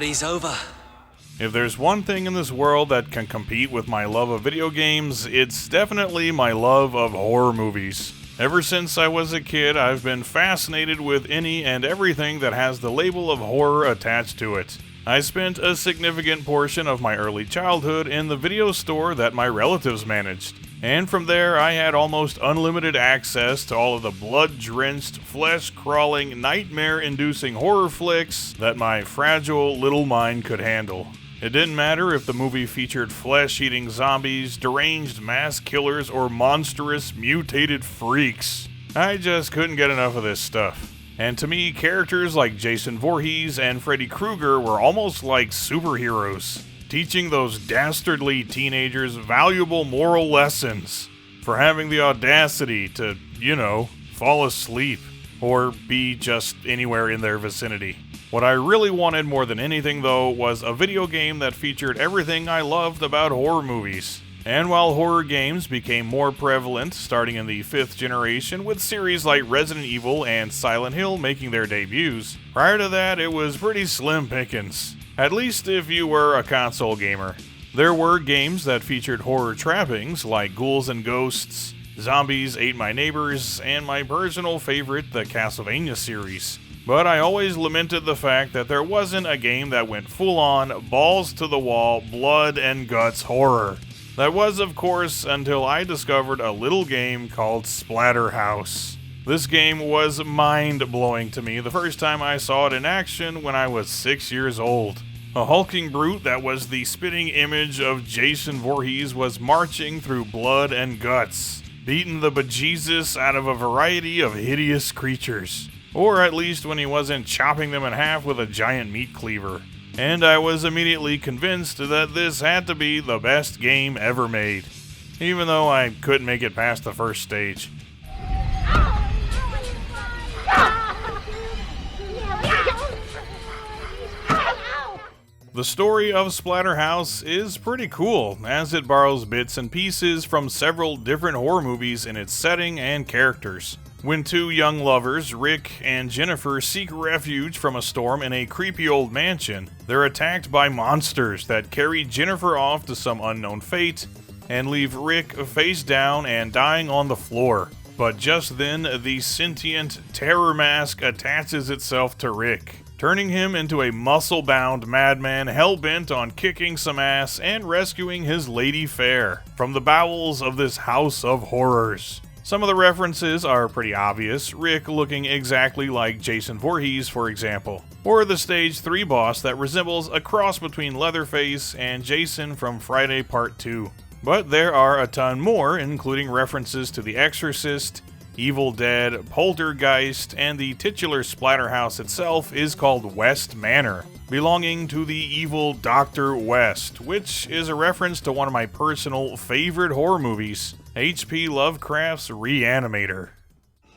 party's over. If there's one thing in this world that can compete with my love of video games, it's definitely my love of horror movies. Ever since I was a kid, I've been fascinated with any and everything that has the label of horror attached to it. I spent a significant portion of my early childhood in the video store that my relatives managed. And from there, I had almost unlimited access to all of the blood-drenched, flesh-crawling, nightmare-inducing horror flicks that my fragile little mind could handle. It didn't matter if the movie featured flesh-eating zombies, deranged mass killers, or monstrous, mutated freaks. I just couldn't get enough of this stuff. And to me, characters like Jason Voorhees and Freddy Krueger were almost like superheroes, teaching those dastardly teenagers valuable moral lessons for having the audacity to, fall asleep or be just anywhere in their vicinity. What I really wanted more than anything, though, was a video game that featured everything I loved about horror movies. And while horror games became more prevalent starting in the 5th generation, with series like Resident Evil and Silent Hill making their debuts, prior to that it was pretty slim pickings. At least if you were a console gamer. There were games that featured horror trappings like Ghouls and Ghosts, Zombies Ate My Neighbors, and my personal favorite, the Castlevania series. But I always lamented the fact that there wasn't a game that went full-on, balls-to-the-wall, blood and guts horror. That was, of course, until I discovered a little game called Splatterhouse. This game was mind-blowing to me the first time I saw it in action when I was 6 years old. A hulking brute that was the spitting image of Jason Voorhees was marching through blood and guts, beating the bejesus out of a variety of hideous creatures. Or at least when he wasn't chopping them in half with a giant meat cleaver. And I was immediately convinced that this had to be the best game ever made, even though I couldn't make it past the first stage. The story of Splatterhouse is pretty cool, as it borrows bits and pieces from several different horror movies in its setting and characters. When two young lovers, Rick and Jennifer, seek refuge from a storm in a creepy old mansion, they're attacked by monsters that carry Jennifer off to some unknown fate and leave Rick face down and dying on the floor. But just then, the sentient terror mask attaches itself to Rick, turning him into a muscle-bound madman hell-bent on kicking some ass and rescuing his lady fair from the bowels of this house of horrors. Some of the references are pretty obvious, Rick looking exactly like Jason Voorhees, for example, or the Stage 3 boss that resembles a cross between Leatherface and Jason from Friday Part 2. But there are a ton more, including references to The Exorcist, Evil Dead, Poltergeist, and the titular Splatterhouse itself is called West Manor, belonging to the evil Dr. West, which is a reference to one of my personal favorite horror movies, H.P. Lovecraft's Reanimator.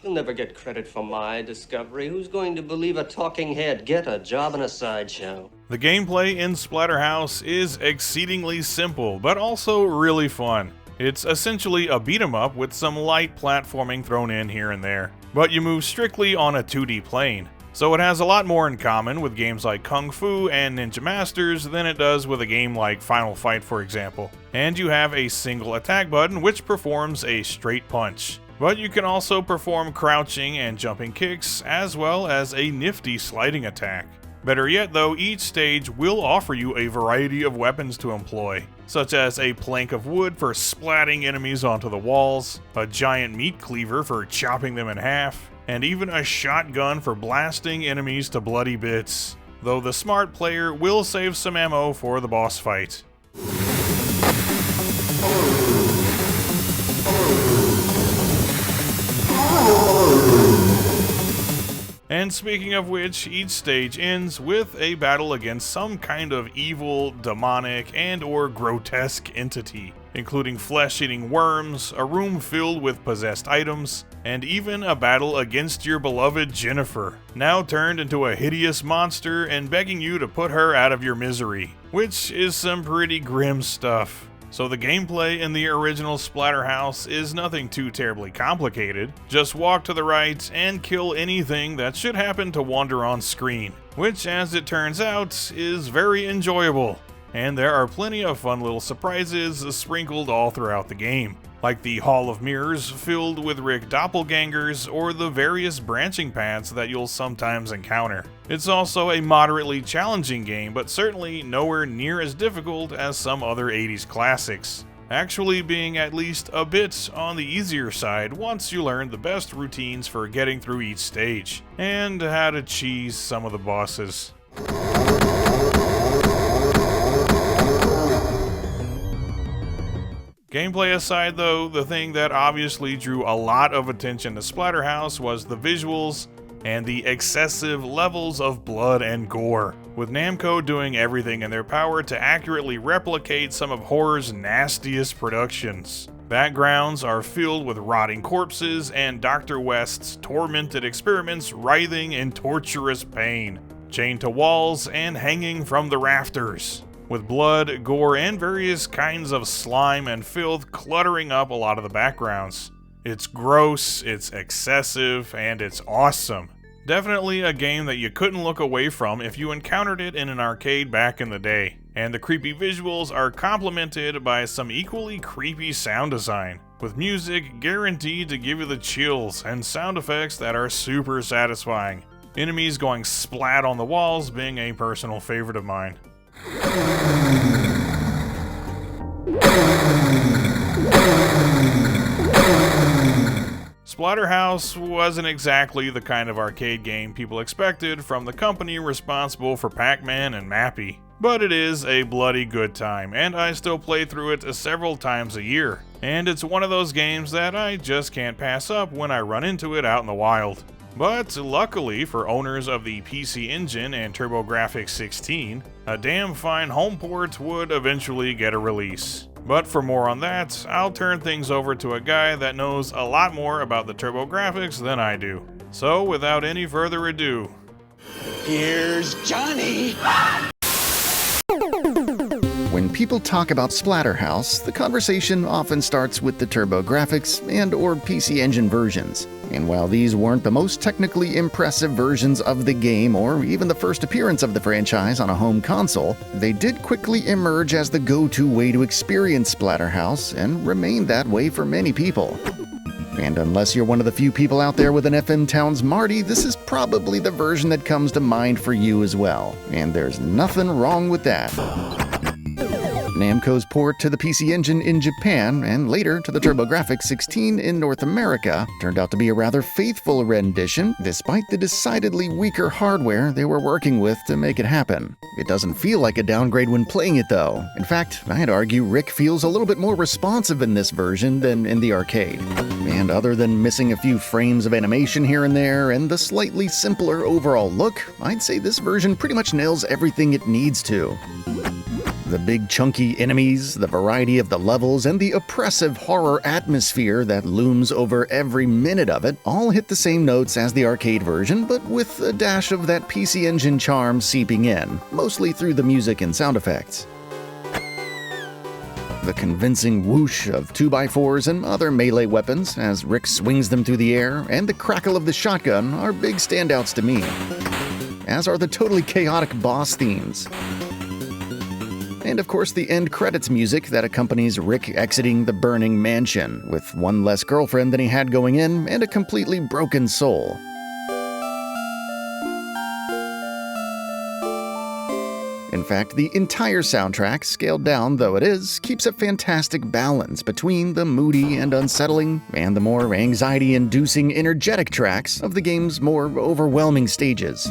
You'll never get credit for my discovery. Who's going to believe a talking head? Get a job in a sideshow. The gameplay in Splatterhouse is exceedingly simple, but also really fun. It's essentially a beat-em-up with some light platforming thrown in here and there, but you move strictly on a 2D plane. So it has a lot more in common with games like Kung Fu and Ninja Masters than it does with a game like Final Fight, for example. And you have a single attack button which performs a straight punch. But you can also perform crouching and jumping kicks, as well as a nifty sliding attack. Better yet though, each stage will offer you a variety of weapons to employ, such as a plank of wood for splatting enemies onto the walls, a giant meat cleaver for chopping them in half, and even a shotgun for blasting enemies to bloody bits, though the smart player will save some ammo for the boss fight. And speaking of which, each stage ends with a battle against some kind of evil, demonic, and/or grotesque entity, including flesh-eating worms, a room filled with possessed items, and even a battle against your beloved Jennifer, now turned into a hideous monster and begging you to put her out of your misery, which is some pretty grim stuff. So the gameplay in the original Splatterhouse is nothing too terribly complicated. Just walk to the right and kill anything that should happen to wander on screen, which as it turns out is very enjoyable. And there are plenty of fun little surprises sprinkled all throughout the game, like the Hall of Mirrors filled with Rick doppelgangers or the various branching paths that you'll sometimes encounter. It's also a moderately challenging game, but certainly nowhere near as difficult as some other 80s classics, actually being at least a bit on the easier side once you learn the best routines for getting through each stage, and how to cheese some of the bosses. Gameplay aside though, the thing that obviously drew a lot of attention to Splatterhouse was the visuals and the excessive levels of blood and gore, with Namco doing everything in their power to accurately replicate some of horror's nastiest productions. Backgrounds are filled with rotting corpses and Dr. West's tormented experiments writhing in torturous pain, chained to walls and hanging from the rafters, with blood, gore, and various kinds of slime and filth cluttering up a lot of the backgrounds. It's gross, it's excessive, and it's awesome. Definitely a game that you couldn't look away from if you encountered it in an arcade back in the day. And the creepy visuals are complemented by some equally creepy sound design, with music guaranteed to give you the chills and sound effects that are super satisfying. Enemies going splat on the walls being a personal favorite of mine. Splatterhouse wasn't exactly the kind of arcade game people expected from the company responsible for Pac-Man and Mappy, but it is a bloody good time, and I still play through it several times a year, and it's one of those games that I just can't pass up when I run into it out in the wild. But luckily for owners of the PC Engine and TurboGrafx 16, a damn fine home port would eventually get a release. But for more on that, I'll turn things over to a guy that knows a lot more about the TurboGrafx than I do. So without any further ado, here's Johnny! When people talk about Splatterhouse, the conversation often starts with the TurboGrafx and/or PC Engine versions. And while these weren't the most technically impressive versions of the game or even the first appearance of the franchise on a home console, they did quickly emerge as the go-to way to experience Splatterhouse and remained that way for many people. And unless you're one of the few people out there with an FM Towns Marty, this is probably the version that comes to mind for you as well. And there's nothing wrong with that. Namco's port to the PC Engine in Japan, and later to the TurboGrafx 16 in North America, turned out to be a rather faithful rendition, despite the decidedly weaker hardware they were working with to make it happen. It doesn't feel like a downgrade when playing it though. In fact, I'd argue Rick feels a little bit more responsive in this version than in the arcade. And other than missing a few frames of animation here and there, and the slightly simpler overall look, I'd say this version pretty much nails everything it needs to. The big chunky enemies, the variety of the levels, and the oppressive horror atmosphere that looms over every minute of it all hit the same notes as the arcade version, but with a dash of that PC Engine charm seeping in, mostly through the music and sound effects. The convincing whoosh of 2x4s and other melee weapons as Rick swings them through the air, and the crackle of the shotgun are big standouts to me, as are the totally chaotic boss themes. And of course the end credits music that accompanies Rick exiting the burning mansion, with one less girlfriend than he had going in and a completely broken soul. In fact, the entire soundtrack, scaled down though it is, keeps a fantastic balance between the moody and unsettling and the more anxiety-inducing energetic tracks of the game's more overwhelming stages.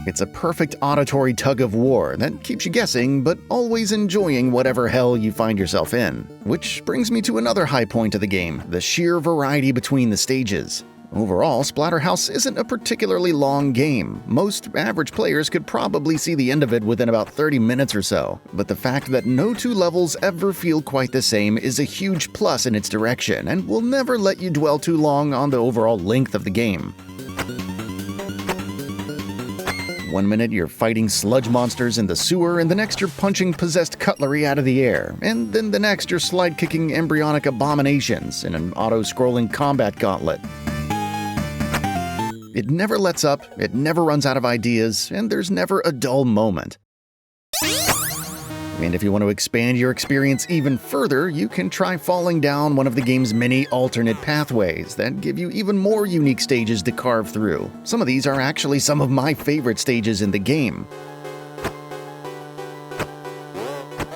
It's a perfect auditory tug-of-war that keeps you guessing, but always enjoying whatever hell you find yourself in. Which brings me to another high point of the game, the sheer variety between the stages. Overall, Splatterhouse isn't a particularly long game. Most average players could probably see the end of it within about 30 minutes or so. But the fact that no two levels ever feel quite the same is a huge plus in its direction, and will never let you dwell too long on the overall length of the game. One minute you're fighting sludge monsters in the sewer, and the next you're punching possessed cutlery out of the air, and then the next you're slide-kicking embryonic abominations in an auto-scrolling combat gauntlet. It never lets up, it never runs out of ideas, and there's never a dull moment. And if you want to expand your experience even further, you can try falling down one of the game's many alternate pathways that give you even more unique stages to carve through. Some of these are actually some of my favorite stages in the game.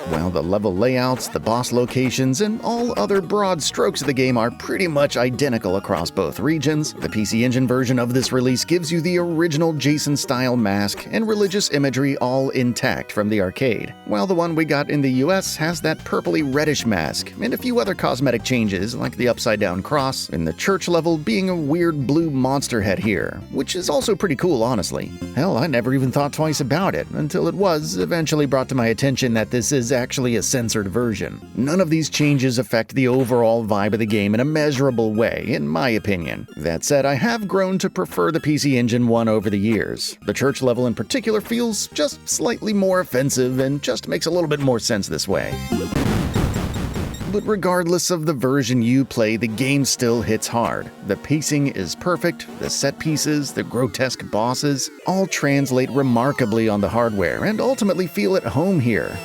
While the level layouts, the boss locations, and all other broad strokes of the game are pretty much identical across both regions, the PC Engine version of this release gives you the original Jason-style mask and religious imagery all intact from the arcade, while the one we got in the US has that purpley-reddish mask and a few other cosmetic changes like the upside-down cross and the church level being a weird blue monster head here, which is also pretty cool, honestly. Hell, I never even thought twice about it until it was eventually brought to my attention that this is actually a censored version. None of these changes affect the overall vibe of the game in a measurable way, in my opinion. That said, I have grown to prefer the PC Engine one over the years. The church level in particular feels just slightly more offensive and just makes a little bit more sense this way. But regardless of the version you play, the game still hits hard. The pacing is perfect, the set pieces, the grotesque bosses, all translate remarkably on the hardware and ultimately feel at home here.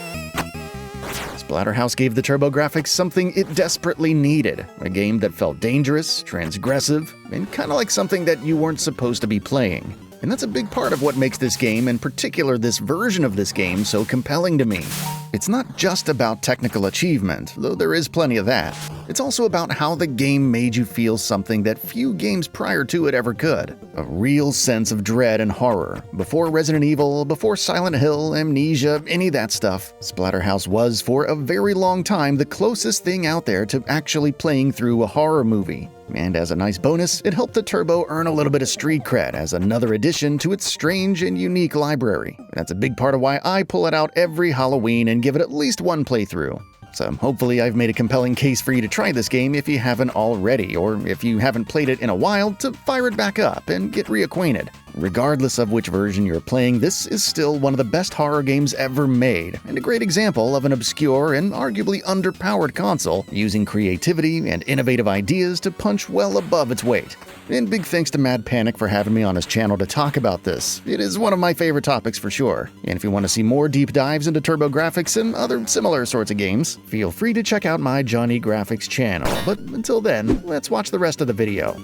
Splatterhouse gave the TurboGrafx something it desperately needed, a game that felt dangerous, transgressive, and kinda like something that you weren't supposed to be playing. And that's a big part of what makes this game, in particular this version of this game, so compelling to me. It's not just about technical achievement, though there is plenty of that. It's also about how the game made you feel something that few games prior to it ever could. A real sense of dread and horror. Before Resident Evil, before Silent Hill, Amnesia, any of that stuff, Splatterhouse was, for a very long time, the closest thing out there to actually playing through a horror movie. And as a nice bonus, it helped the Turbo earn a little bit of street cred as another addition to its strange and unique library. That's a big part of why I pull it out every Halloween and give it at least one playthrough. So hopefully I've made a compelling case for you to try this game if you haven't already, or if you haven't played it in a while, to fire it back up and get reacquainted. Regardless of which version you're playing, this is still one of the best horror games ever made, and a great example of an obscure and arguably underpowered console using creativity and innovative ideas to punch well above its weight. And big thanks to Mad Panic for having me on his channel to talk about this. It is one of my favorite topics for sure. And if you want to see more deep dives into TurboGrafx and other similar sorts of games, feel free to check out my Johnny Graphics channel. But until then, let's watch the rest of the video.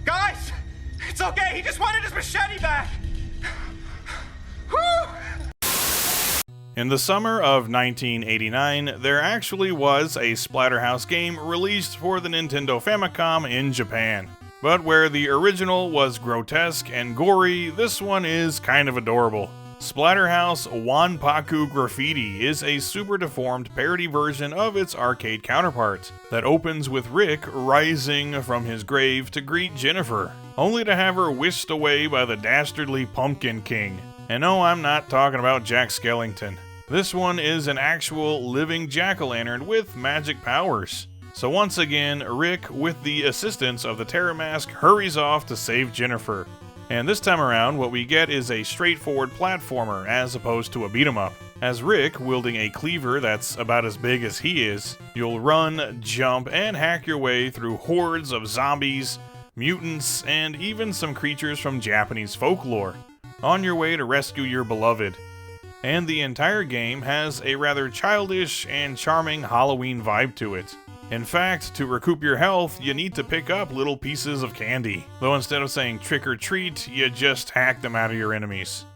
Guys! It's okay, he just wanted his machete back! Whew! In the summer of 1989, there actually was a Splatterhouse game released for the Nintendo Famicom in Japan. But where the original was grotesque and gory, this one is kind of adorable. Splatterhouse Wanpaku Graffiti is a super deformed parody version of its arcade counterpart that opens with Rick rising from his grave to greet Jennifer, only to have her whisked away by the dastardly Pumpkin King. And no, I'm not talking about Jack Skellington. This one is an actual living jack-o'-lantern with magic powers. So once again, Rick, with the assistance of the Terror Mask, hurries off to save Jennifer. And this time around, what we get is a straightforward platformer as opposed to a beat-em-up. As Rick, wielding a cleaver that's about as big as he is, you'll run, jump, and hack your way through hordes of zombies, mutants, and even some creatures from Japanese folklore, on your way to rescue your beloved. And the entire game has a rather childish and charming Halloween vibe to it. In fact, to recoup your health, you need to pick up little pieces of candy, though instead of saying trick or treat, you just hack them out of your enemies.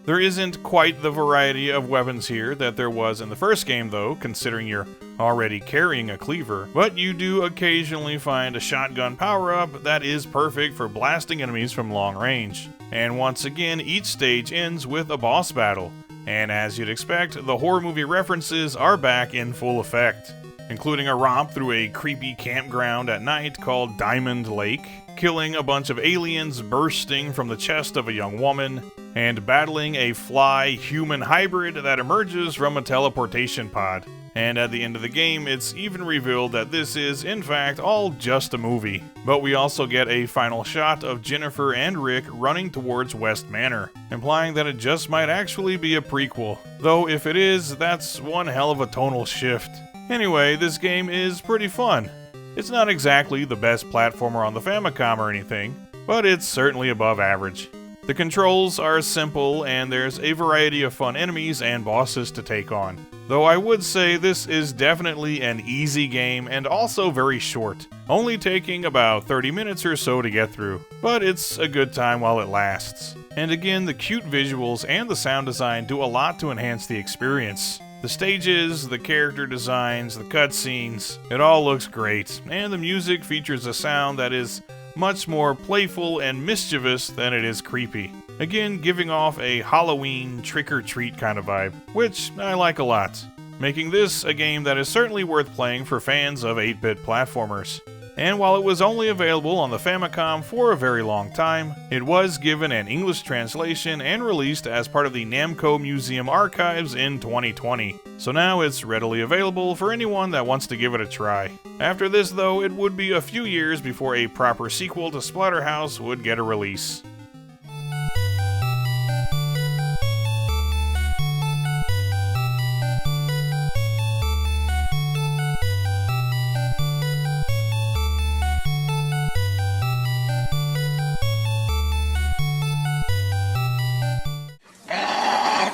There isn't quite the variety of weapons here that there was in the first game though, considering you're already carrying a cleaver, but you do occasionally find a shotgun power-up that is perfect for blasting enemies from long range. And once again, each stage ends with a boss battle, and as you'd expect, the horror movie references are back in full effect. including a romp through a creepy campground at night called Diamond Lake, killing a bunch of aliens bursting from the chest of a young woman, and battling a fly-human hybrid that emerges from a teleportation pod. And at the end of the game, it's even revealed that this is, in fact, all just a movie. But we also get a final shot of Jennifer and Rick running towards West Manor, implying that it just might actually be a prequel. Though if it is, that's one hell of a tonal shift. Anyway, this game is pretty fun. It's not exactly the best platformer on the Famicom or anything, but it's certainly above average. The controls are simple, and there's a variety of fun enemies and bosses to take on. Though I would say this is definitely an easy game and also very short, only taking about 30 minutes or so to get through, but it's a good time while it lasts. And again, the cute visuals and the sound design do a lot to enhance the experience. The stages, the character designs, the cutscenes, it all looks great, and the music features a sound that is much more playful and mischievous than it is creepy. Again, giving off a Halloween trick-or-treat kind of vibe, which I like a lot, making this a game that is certainly worth playing for fans of 8-bit platformers. And while it was only available on the Famicom for a very long time, it was given an English translation and released as part of the Namco Museum archives in 2020. So now it's readily available for anyone that wants to give it a try. After this though, it would be a few years before a proper sequel to Splatterhouse would get a release.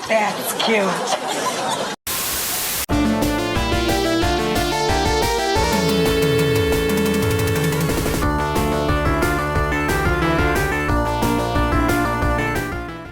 That's cute.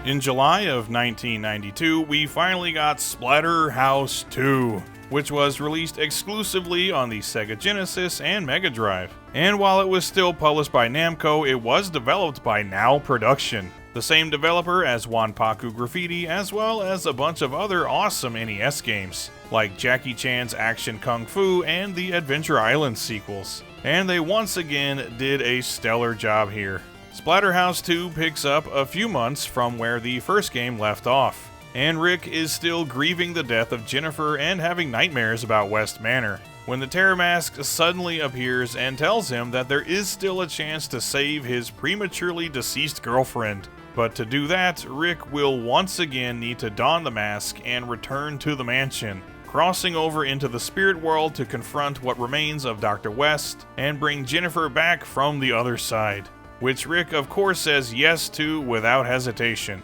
In July of 1992, we finally got Splatterhouse 2, which was released exclusively on the Sega Genesis and Mega Drive. And while it was still published by Namco, it was developed by Now Production, the same developer as Wanpaku Graffiti, as well as a bunch of other awesome NES games, like Jackie Chan's Action Kung Fu and the Adventure Island sequels. And they once again did a stellar job here. Splatterhouse 2 picks up a few months from where the first game left off, and Rick is still grieving the death of Jennifer and having nightmares about West Manor, when the Terror Mask suddenly appears and tells him that there is still a chance to save his prematurely deceased girlfriend. But to do that, Rick will once again need to don the mask and return to the mansion, crossing over into the spirit world to confront what remains of Dr. West and bring Jennifer back from the other side, which Rick of course says yes to without hesitation.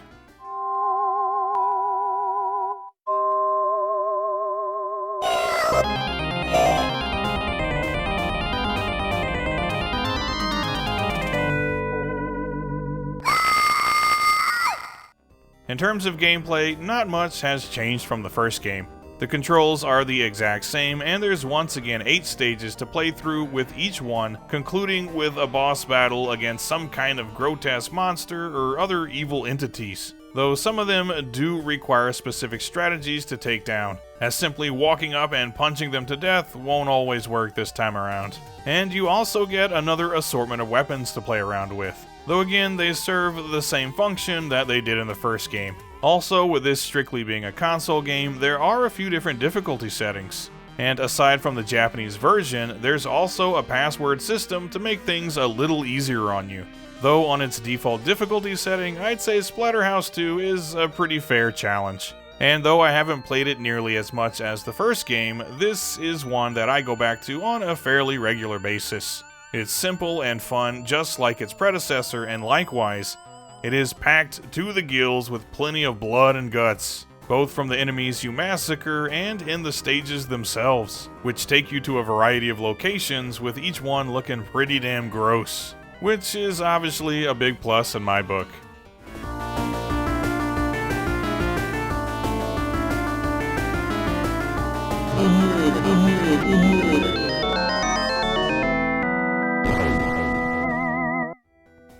In terms of gameplay, not much has changed from the first game. The controls are the exact same, and there's once again 8 stages to play through, with each one concluding with a boss battle against some kind of grotesque monster or other evil entities, though some of them do require specific strategies to take down, as simply walking up and punching them to death won't always work this time around. And you also get another assortment of weapons to play around with, though again they serve the same function that they did in the first game. Also, with this strictly being a console game, there are a few different difficulty settings. And aside from the Japanese version, there's also a password system to make things a little easier on you. Though on its default difficulty setting, I'd say Splatterhouse 2 is a pretty fair challenge. And though I haven't played it nearly as much as the first game, this is one that I go back to on a fairly regular basis. It's simple and fun, just like its predecessor, and likewise, it is packed to the gills with plenty of blood and guts, both from the enemies you massacre and in the stages themselves, which take you to a variety of locations, with each one looking pretty damn gross, which is obviously a big plus in my book.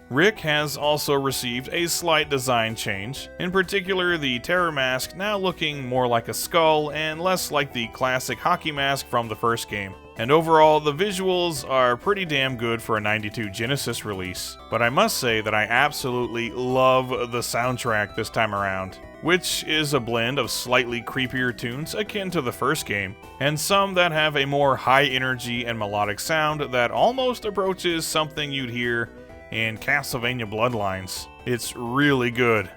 Rick has also received a slight design change, in particular the terror mask now looking more like a skull and less like the classic hockey mask from the first game. And overall, the visuals are pretty damn good for a '92 Genesis release, but I must say that I absolutely love the soundtrack this time around, which is a blend of slightly creepier tunes akin to the first game, and some that have a more high energy and melodic sound that almost approaches something you'd hear in Castlevania Bloodlines. It's really good.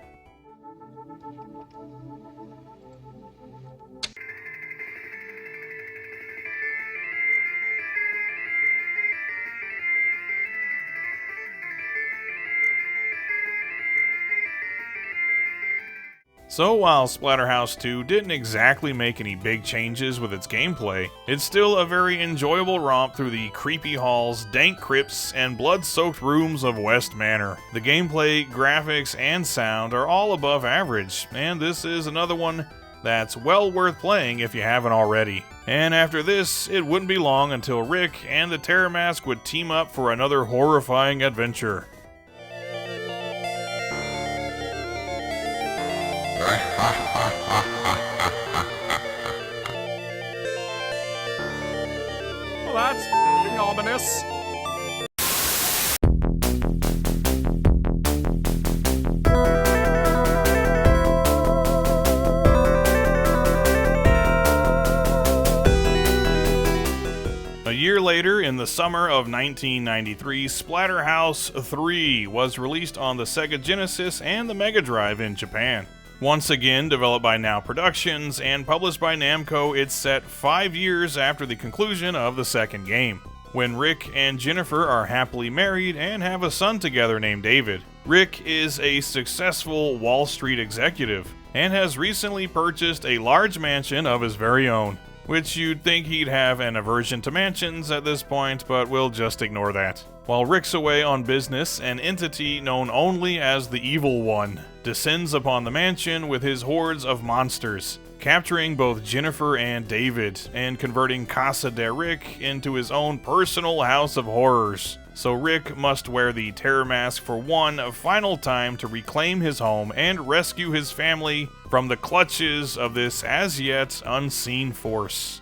So while Splatterhouse 2 didn't exactly make any big changes with its gameplay, it's still a very enjoyable romp through the creepy halls, dank crypts, and blood-soaked rooms of West Manor. The gameplay, graphics, and sound are all above average, and this is another one that's well worth playing if you haven't already. And after this, it wouldn't be long until Rick and the Terror Mask would team up for another horrifying adventure. Well, that's f***ing ominous. A year later, in the summer of 1993, Splatterhouse 3 was released on the Sega Genesis and the Mega Drive in Japan. Once again developed by Now Productions and published by Namco, it's set 5 years after the conclusion of the second game, when Rick and Jennifer are happily married and have a son together named David. Rick is a successful Wall Street executive and has recently purchased a large mansion of his very own, which you'd think he'd have an aversion to mansions at this point, but we'll just ignore that. While Rick's away on business, an entity known only as the Evil One descends upon the mansion with his hordes of monsters, capturing both Jennifer and David, and converting Casa de Rick into his own personal house of horrors. So Rick must wear the terror mask for one final time to reclaim his home and rescue his family from the clutches of this as yet unseen force.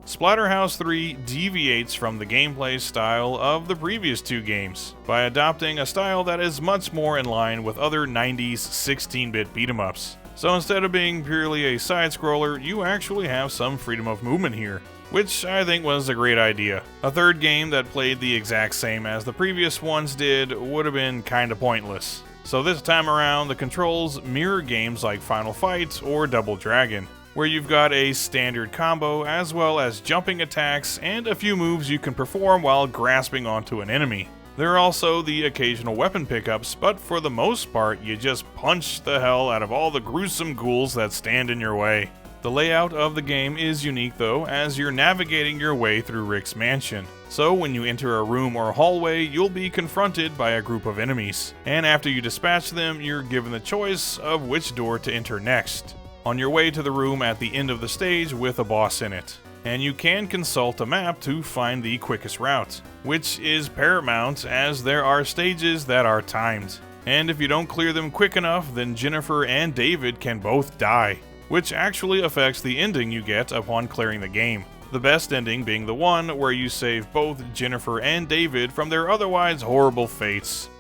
Splatterhouse 3 deviates from the gameplay style of the previous two games by adopting a style that is much more in line with other 90s 16-bit beat-em-ups. So instead of being purely a side-scroller, you actually have some freedom of movement here, which I think was a great idea. A third game that played the exact same as the previous ones did would have been kinda pointless. So this time around, the controls mirror games like Final Fight or Double Dragon, where you've got a standard combo as well as jumping attacks and a few moves you can perform while grasping onto an enemy. There are also the occasional weapon pickups, but for the most part you just punch the hell out of all the gruesome ghouls that stand in your way. The layout of the game is unique though, as you're navigating your way through Rick's mansion. So when you enter a room or hallway, you'll be confronted by a group of enemies, and after you dispatch them, you're given the choice of which door to enter next, on your way to the room at the end of the stage with a boss in it. And you can consult a map to find the quickest route, which is paramount as there are stages that are timed. And if you don't clear them quick enough, then Jennifer and David can both die, which actually affects the ending you get upon clearing the game. The best ending being the one where you save both Jennifer and David from their otherwise horrible fates.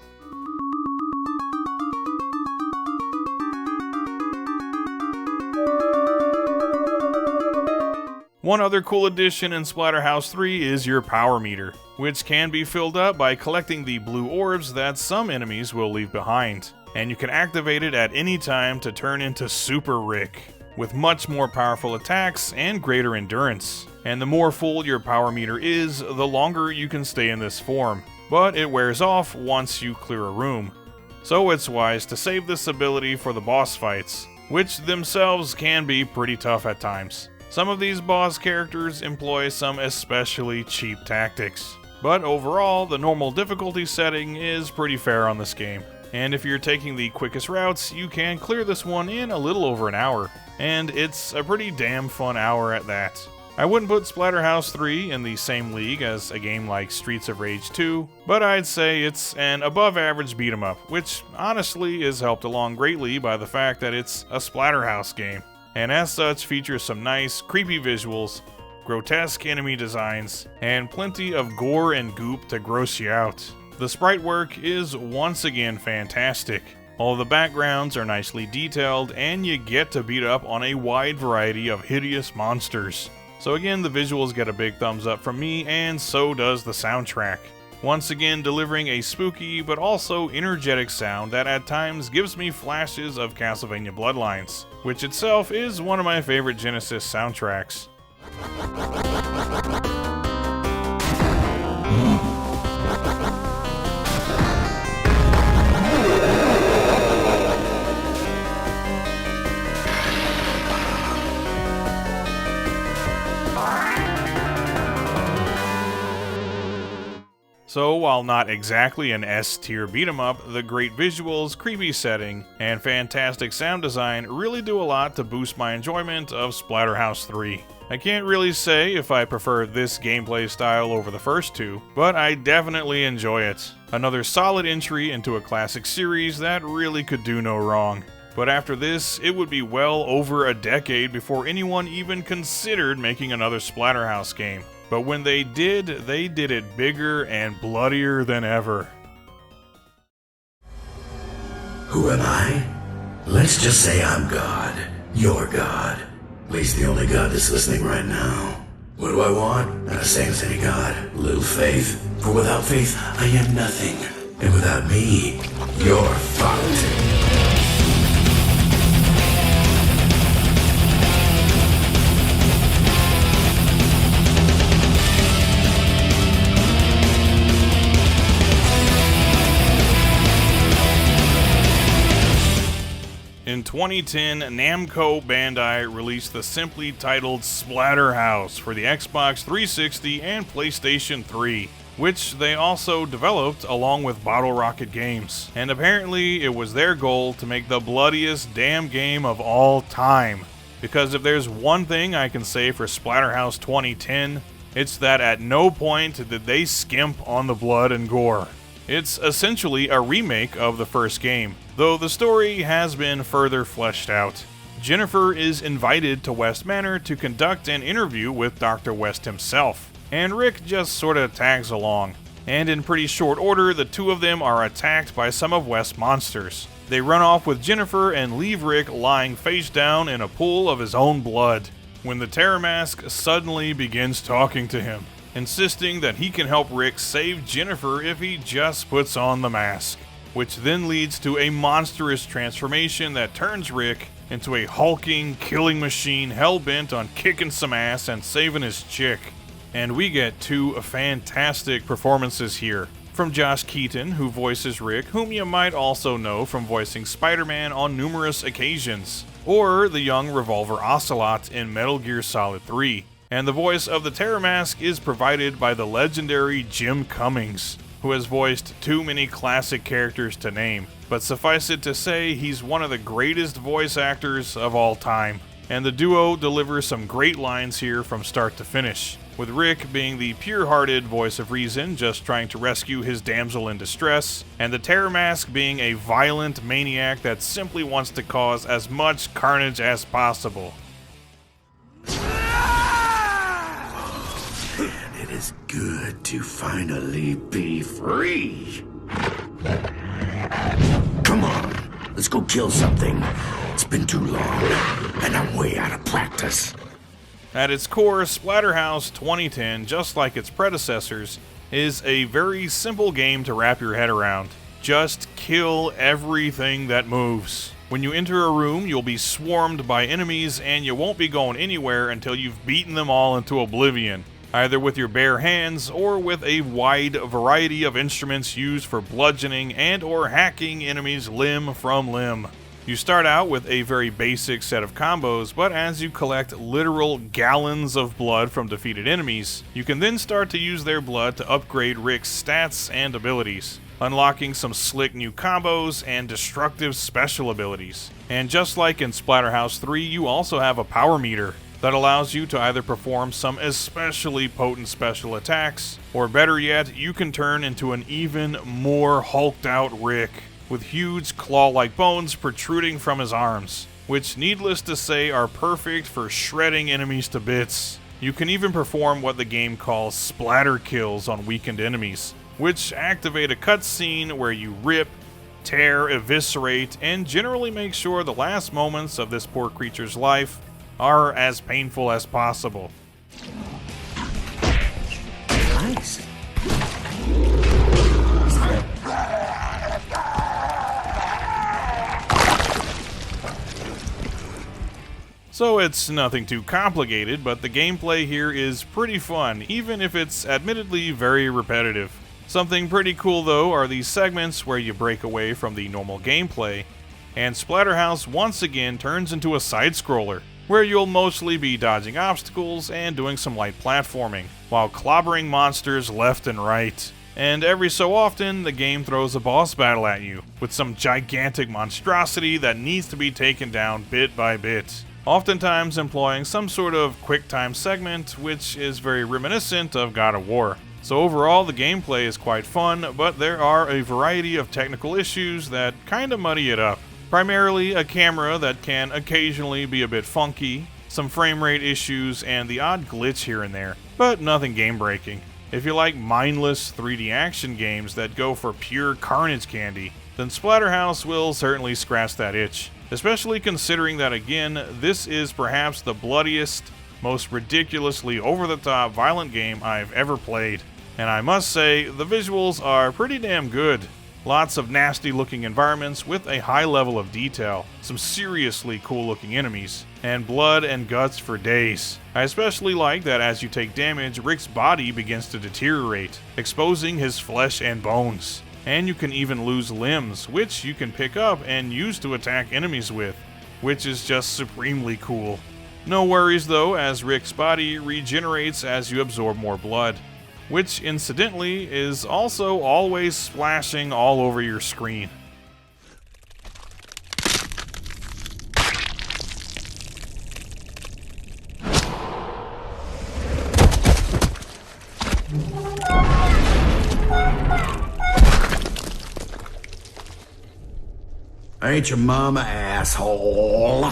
One other cool addition in Splatterhouse 3 is your power meter, which can be filled up by collecting the blue orbs that some enemies will leave behind, and you can activate it at any time to turn into Super Rick, with much more powerful attacks and greater endurance. And the more full your power meter is, the longer you can stay in this form, but it wears off once you clear a room. So it's wise to save this ability for the boss fights, which themselves can be pretty tough at times. Some of these boss characters employ some especially cheap tactics, but overall the normal difficulty setting is pretty fair on this game. And if you're taking the quickest routes, you can clear this one in a little over an hour, and it's a pretty damn fun hour at that. I wouldn't put Splatterhouse 3 in the same league as a game like Streets of Rage 2, but I'd say it's an above average beat 'em up, which honestly is helped along greatly by the fact that it's a Splatterhouse game, and as such features some nice, creepy visuals, grotesque enemy designs, and plenty of gore and goop to gross you out. The sprite work is once again fantastic. All the backgrounds are nicely detailed, and you get to beat up on a wide variety of hideous monsters. So again, the visuals get a big thumbs up from me, and so does the soundtrack. Once again delivering a spooky but also energetic sound that at times gives me flashes of Castlevania Bloodlines, which itself is one of my favorite Genesis soundtracks. So while not exactly an S-tier beat-em-up, the great visuals, creepy setting, and fantastic sound design really do a lot to boost my enjoyment of Splatterhouse 3. I can't really say if I prefer this gameplay style over the first two, but I definitely enjoy it. Another solid entry into a classic series that really could do no wrong. But after this, it would be well over a decade before anyone even considered making another Splatterhouse game. But when they did it bigger and bloodier than ever. Who am I? Let's just say I'm God. Your God. At least the only God that's listening right now. What do I want? Not the same as any God. A little faith. For without faith, I am nothing. And without me, you're fucked. In 2010, Namco Bandai released the simply titled Splatterhouse for the Xbox 360 and PlayStation 3, which they also developed along with Bottle Rocket Games. And apparently it was their goal to make the bloodiest damn game of all time. Because if there's one thing I can say for Splatterhouse 2010, it's that at no point did they skimp on the blood and gore. It's essentially a remake of the first game, though the story has been further fleshed out. Jennifer is invited to West Manor to conduct an interview with Dr. West himself, and Rick just sorta tags along. And in pretty short order, the two of them are attacked by some of West's monsters. They run off with Jennifer and leave Rick lying face down in a pool of his own blood, when the Terror Mask suddenly begins talking to him, insisting that he can help Rick save Jennifer if he just puts on the mask, which then leads to a monstrous transformation that turns Rick into a hulking, killing machine hell-bent on kicking some ass and saving his chick. And we get two fantastic performances here, from Josh Keaton, who voices Rick, whom you might also know from voicing Spider-Man on numerous occasions, or the young Revolver Ocelot in Metal Gear Solid 3. And the voice of the Terror Mask is provided by the legendary Jim Cummings, who has voiced too many classic characters to name, but suffice it to say he's one of the greatest voice actors of all time. And the duo delivers some great lines here from start to finish, with Rick being the pure-hearted voice of reason just trying to rescue his damsel in distress, and the Terror Mask being a violent maniac that simply wants to cause as much carnage as possible. It is good to finally be free. Come on, let's go kill something. It's been too long, and I'm way out of practice. At its core, Splatterhouse 2010, just like its predecessors, is a very simple game to wrap your head around. Just kill everything that moves. When you enter a room, you'll be swarmed by enemies, and you won't be going anywhere until you've beaten them all into oblivion, either with your bare hands or with a wide variety of instruments used for bludgeoning and or hacking enemies limb from limb. You start out with a very basic set of combos, but as you collect literal gallons of blood from defeated enemies, you can then start to use their blood to upgrade Rick's stats and abilities, unlocking some slick new combos and destructive special abilities. And just like in Splatterhouse 3, you also have a power meter that allows you to either perform some especially potent special attacks, or better yet, you can turn into an even more hulked out Rick, with huge claw-like bones protruding from his arms, which needless to say are perfect for shredding enemies to bits. You can even perform what the game calls splatter kills on weakened enemies, which activate a cutscene where you rip, tear, eviscerate, and generally make sure the last moments of this poor creature's life are as painful as possible. Nice. So it's nothing too complicated, but the gameplay here is pretty fun, even if it's admittedly very repetitive. Something pretty cool though are these segments where you break away from the normal gameplay, and Splatterhouse once again turns into a side-scroller, where you'll mostly be dodging obstacles and doing some light platforming, while clobbering monsters left and right. And every so often, the game throws a boss battle at you, with some gigantic monstrosity that needs to be taken down bit by bit, oftentimes employing some sort of quick time segment, which is very reminiscent of God of War. So overall, the gameplay is quite fun, but there are a variety of technical issues that kinda muddy it up. Primarily a camera that can occasionally be a bit funky, some frame rate issues, and the odd glitch here and there, but nothing game breaking. If you like mindless 3D action games that go for pure carnage candy, then Splatterhouse will certainly scratch that itch. Especially considering that, again, this is perhaps the bloodiest, most ridiculously over-the-top violent game I've ever played. And I must say, the visuals are pretty damn good. Lots of nasty looking environments with a high level of detail, some seriously cool looking enemies, and blood and guts for days. I especially like that as you take damage, Rick's body begins to deteriorate, exposing his flesh and bones. And you can even lose limbs, which you can pick up and use to attack enemies with, which is just supremely cool. No worries though, as Rick's body regenerates as you absorb more blood, which incidentally is also always splashing all over your screen. Ain't your mama, asshole?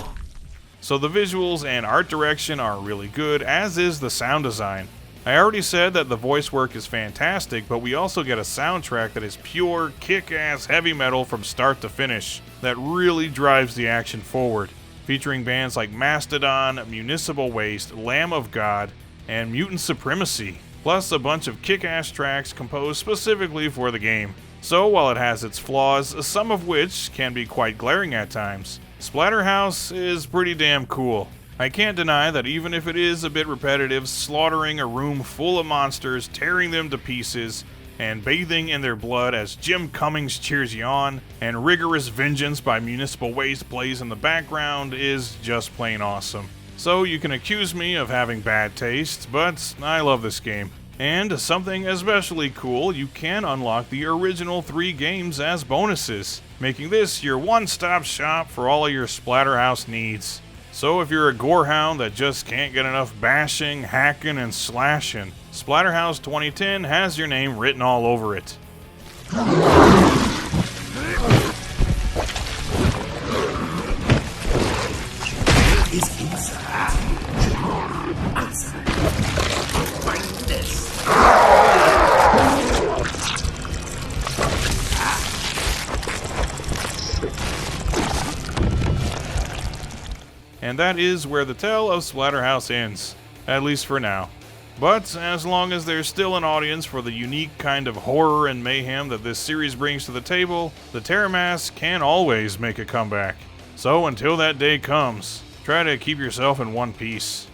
So the visuals and art direction are really good, as is the sound design. I already said that the voice work is fantastic, but we also get a soundtrack that is pure, kick-ass heavy metal from start to finish that really drives the action forward, featuring bands like Mastodon, Municipal Waste, Lamb of God, and Mutant Supremacy, plus a bunch of kick-ass tracks composed specifically for the game. So while it has its flaws, some of which can be quite glaring at times, Splatterhouse is pretty damn cool. I can't deny that even if it is a bit repetitive, slaughtering a room full of monsters, tearing them to pieces, and bathing in their blood as Jim Cummings cheers you on, and rigorous vengeance by Municipal Waste plays in the background is just plain awesome. So you can accuse me of having bad taste, but I love this game. And something especially cool, you can unlock the original 3 games as bonuses, making this your one-stop shop for all of your Splatterhouse needs. So if you're a gorehound that just can't get enough bashing, hacking, and slashing, Splatterhouse 2010 has your name written all over it. Is inside. Outside. Find this. And that is where the tale of Splatterhouse ends, at least for now. But as long as there's still an audience for the unique kind of horror and mayhem that this series brings to the table, the Terramass can always make a comeback. So until that day comes, try to keep yourself in one piece.